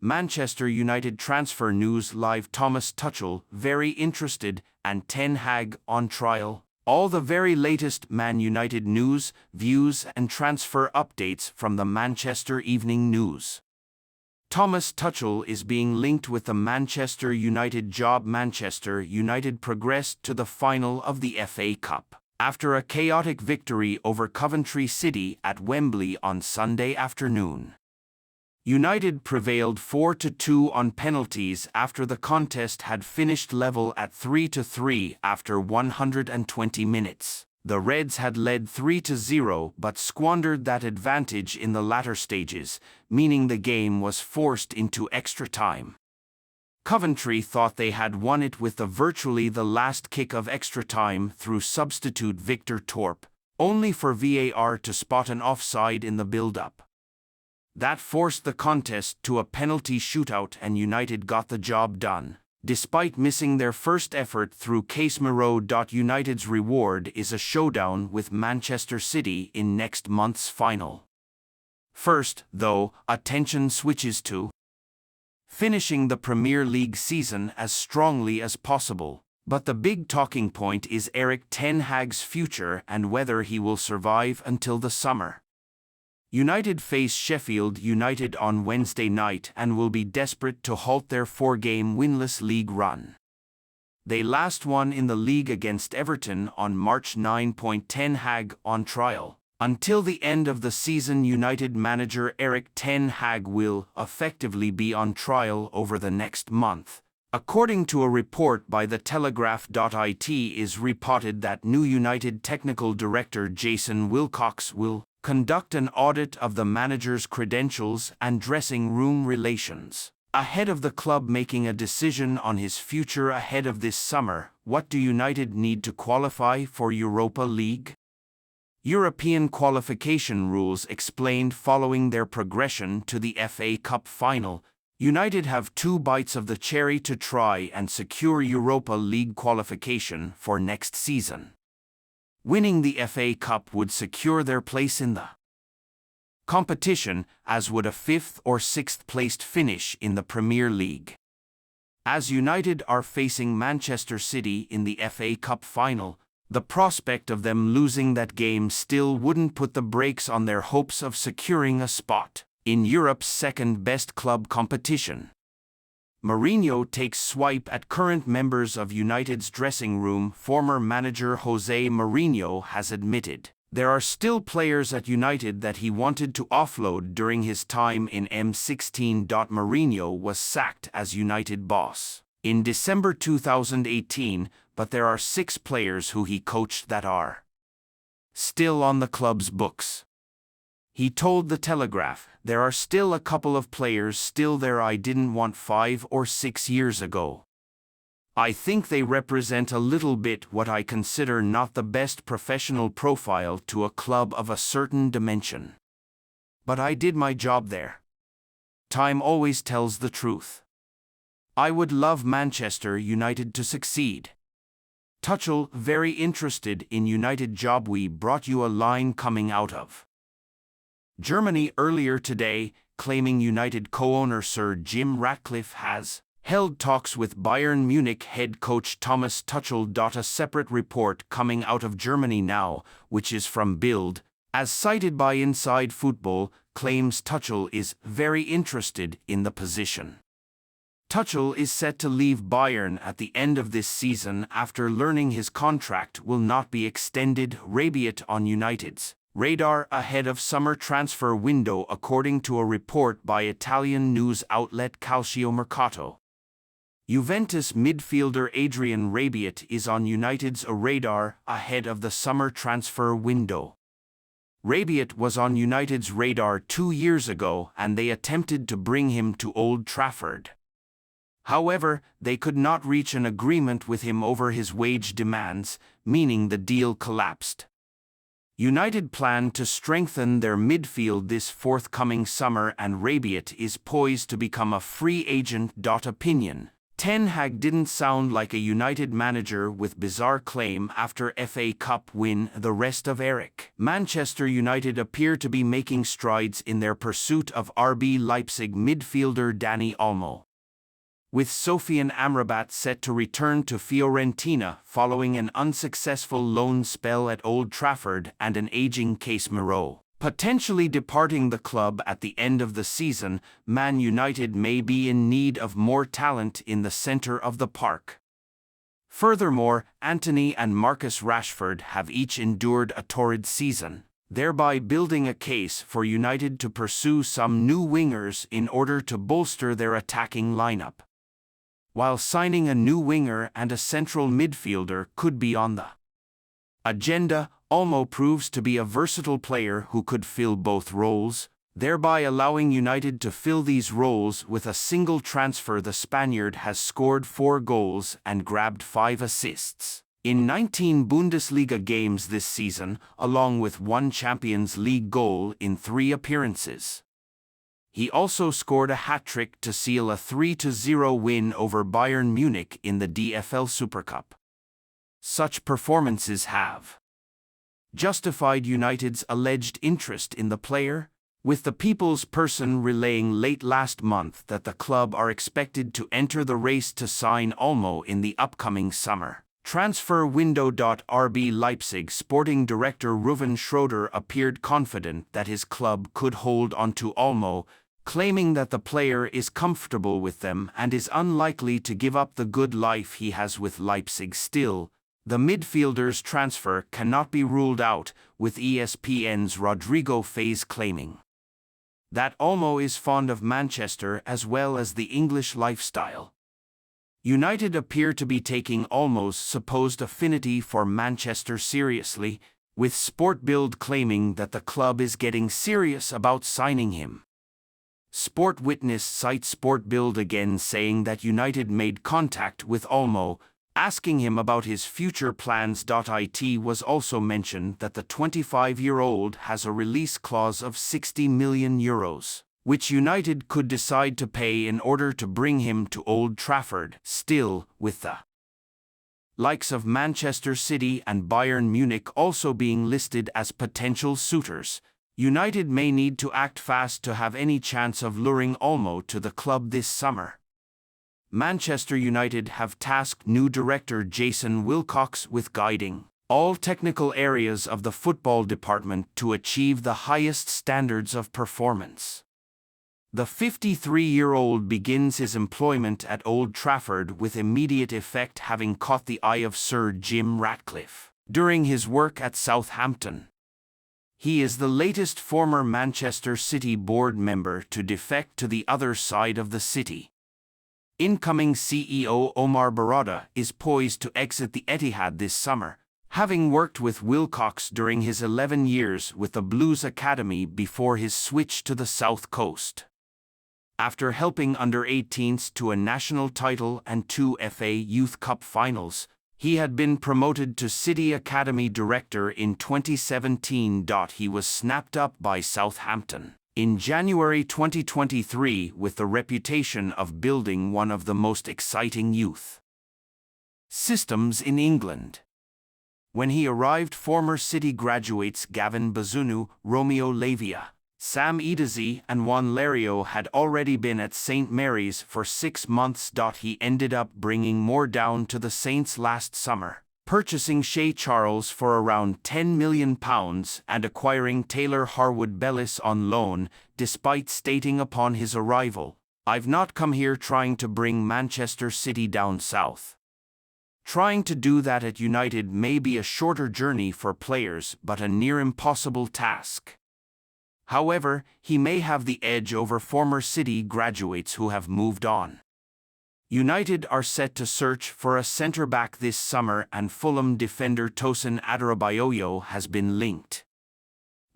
Manchester United transfer news live. Thomas Tuchel, very interested, and Ten Hag on trial. All the very latest Man United news, views and transfer updates from the Manchester Evening News. Thomas Tuchel is being linked with the Manchester United job. Manchester United progressed to the final of the FA Cup after a chaotic victory over Coventry City at Wembley on Sunday afternoon. United prevailed 4-2 on penalties after the contest had finished level at 3-3 after 120 minutes. The Reds had led 3-0 but squandered that advantage in the latter stages, meaning the game was forced into extra time. Coventry thought they had won it with virtually the last kick of extra time through substitute Victor Torp, only for VAR to spot an offside in the build-up. That forced the contest to a penalty shootout and United got the job done, despite missing their first effort through Casemiro. United's reward is a showdown with Manchester City in next month's final. First, though, attention switches to finishing the Premier League season as strongly as possible. But the big talking point is Erik Ten Hag's future and whether he will survive until the summer. United face Sheffield United on Wednesday night and will be desperate to halt their 4-game winless league run. They last won in the league against Everton on March 9. Ten Hag on trial. Until the end of the season, United manager Erik Ten Hag will effectively be on trial over the next month. According to a report by The Telegraph. It is reported that new United technical director Jason Wilcox will conduct an audit of the manager's credentials and dressing room relations. Ahead of the club making a decision on his future ahead of this summer, what do United need to qualify for Europa League? European qualification rules explained following their progression to the FA Cup final. United have 2 bites of the cherry to try and secure Europa League qualification for next season. Winning the FA Cup would secure their place in the competition, as would a 5th or 6th placed finish in the Premier League. As United are facing Manchester City in the FA Cup final, the prospect of them losing that game still wouldn't put the brakes on their hopes of securing a spot in Europe's second-best club competition. Mourinho takes swipe at current members of United's dressing room. Former manager Jose Mourinho has admitted there are still players at United that he wanted to offload during his time in M16. Mourinho was sacked as United boss in December 2018, but there are 6 players who he coached that are still on the club's books. He told The Telegraph, "There are still a couple of players still there I didn't want 5 or 6 years ago. I think they represent a little bit what I consider not the best professional profile to a club of a certain dimension. But I did my job there. Time always tells the truth. I would love Manchester United to succeed." Tuchel, very interested in United job. We brought you a line coming out of Germany earlier today, claiming United co-owner Sir Jim Ratcliffe has held talks with Bayern Munich head coach Thomas Tuchel. A separate report coming out of Germany now, which is from Bild, as cited by Inside Football, claims Tuchel is very interested in the position. Tuchel is set to leave Bayern at the end of this season after learning his contract will not be extended. Rabiot on United's radar ahead of summer transfer window, according to a report by Italian news outlet Calciomercato. Juventus midfielder Adrian Rabiot is on United's radar ahead of the summer transfer window. Rabiot was on United's radar 2 years ago and they attempted to bring him to Old Trafford. However, they could not reach an agreement with him over his wage demands, meaning the deal collapsed. United plan to strengthen their midfield this forthcoming summer and Rabiot is poised to become a free agent. Opinion. Ten Hag didn't sound like a United manager with bizarre claim after FA Cup win the rest of Eric. Manchester United appear to be making strides in their pursuit of RB Leipzig midfielder Dani Olmo, with Sofian Amrabat set to return to Fiorentina following an unsuccessful loan spell at Old Trafford and an aging Casemiro potentially departing the club at the end of the season. Man United may be in need of more talent in the centre of the park. Furthermore, Antony and Marcus Rashford have each endured a torrid season, thereby building a case for United to pursue some new wingers in order to bolster their attacking lineup. While signing a new winger and a central midfielder could be on the agenda, Olmo proves to be a versatile player who could fill both roles, thereby allowing United to fill these roles with a single transfer. The Spaniard has scored 4 goals and grabbed 5 assists in 19 Bundesliga games this season, along with 1 Champions League goal in 3 appearances. He also scored a hat-trick to seal a 3-0 win over Bayern Munich in the DFL Super Cup. Such performances have justified United's alleged interest in the player, with the People's Person relaying late last month that the club are expected to enter the race to sign Olmo in the upcoming summer transfer window. RB Leipzig sporting director Ruven Schröder appeared confident that his club could hold onto Olmo, claiming that the player is comfortable with them and is unlikely to give up the good life he has with Leipzig. Still, the midfielder's transfer cannot be ruled out, with ESPN's Rodrigo Fez claiming that Olmo is fond of Manchester as well as the English lifestyle. United appear to be taking Olmo's supposed affinity for Manchester seriously, with Sportbild claiming that the club is getting serious about signing him. Sport Witness cites Sportbild again, saying that United made contact with Olmo, asking him about his future plans. It was also mentioned that the 25-year-old has a release clause of €60 million, which United could decide to pay in order to bring him to Old Trafford. Still, with the likes of Manchester City and Bayern Munich also being listed as potential suitors, United may need to act fast to have any chance of luring Olmo to the club this summer. Manchester United have tasked new director Jason Wilcox with guiding all technical areas of the football department to achieve the highest standards of performance. The 53-year-old begins his employment at Old Trafford with immediate effect, having caught the eye of Sir Jim Ratcliffe during his work at Southampton. He is the latest former Manchester City board member to defect to the other side of the city. Incoming CEO Omar Barada is poised to exit the Etihad this summer, having worked with Wilcox during his 11 years with the Blues Academy before his switch to the South Coast. After helping under-18s to a national title and 2 FA Youth Cup finals, he had been promoted to City Academy Director in 2017. He was snapped up by Southampton in January 2023 with the reputation of building one of the most exciting youth systems in England. When he arrived, former City graduates Gavin Bazunu, Romeo Lavia, Sam Edazi and Juan Lario had already been at St. Mary's for 6 months. He ended up bringing more down to the Saints last summer, purchasing Shea Charles for around £10 million and acquiring Taylor Harwood-Bellis on loan, despite stating upon his arrival, "I've not come here trying to bring Manchester City down south." Trying to do that at United may be a shorter journey for players but a near impossible task. However, he may have the edge over former City graduates who have moved on. United are set to search for a centre-back this summer, and Fulham defender Tosin Adarabioyo has been linked.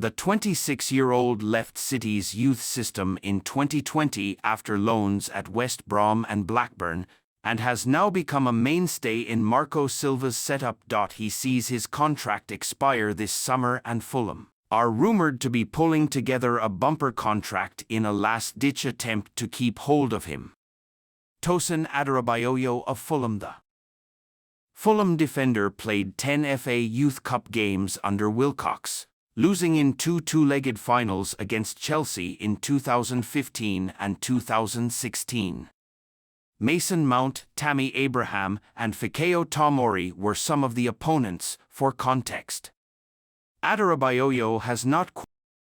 The 26-year-old left City's youth system in 2020 after loans at West Brom and Blackburn, and has now become a mainstay in Marco Silva's setup. He sees his contract expire this summer, and Fulham are rumoured to be pulling together a bumper contract in a last-ditch attempt to keep hold of him. Tosin Adarabioyo of Fulham. The Fulham defender played 10 FA Youth Cup games under Wilcox, losing in two two-legged finals against Chelsea in 2015 and 2016. Mason Mount, Tammy Abraham, and Fikayo Tomori were some of the opponents. For context, Adarabioyo has not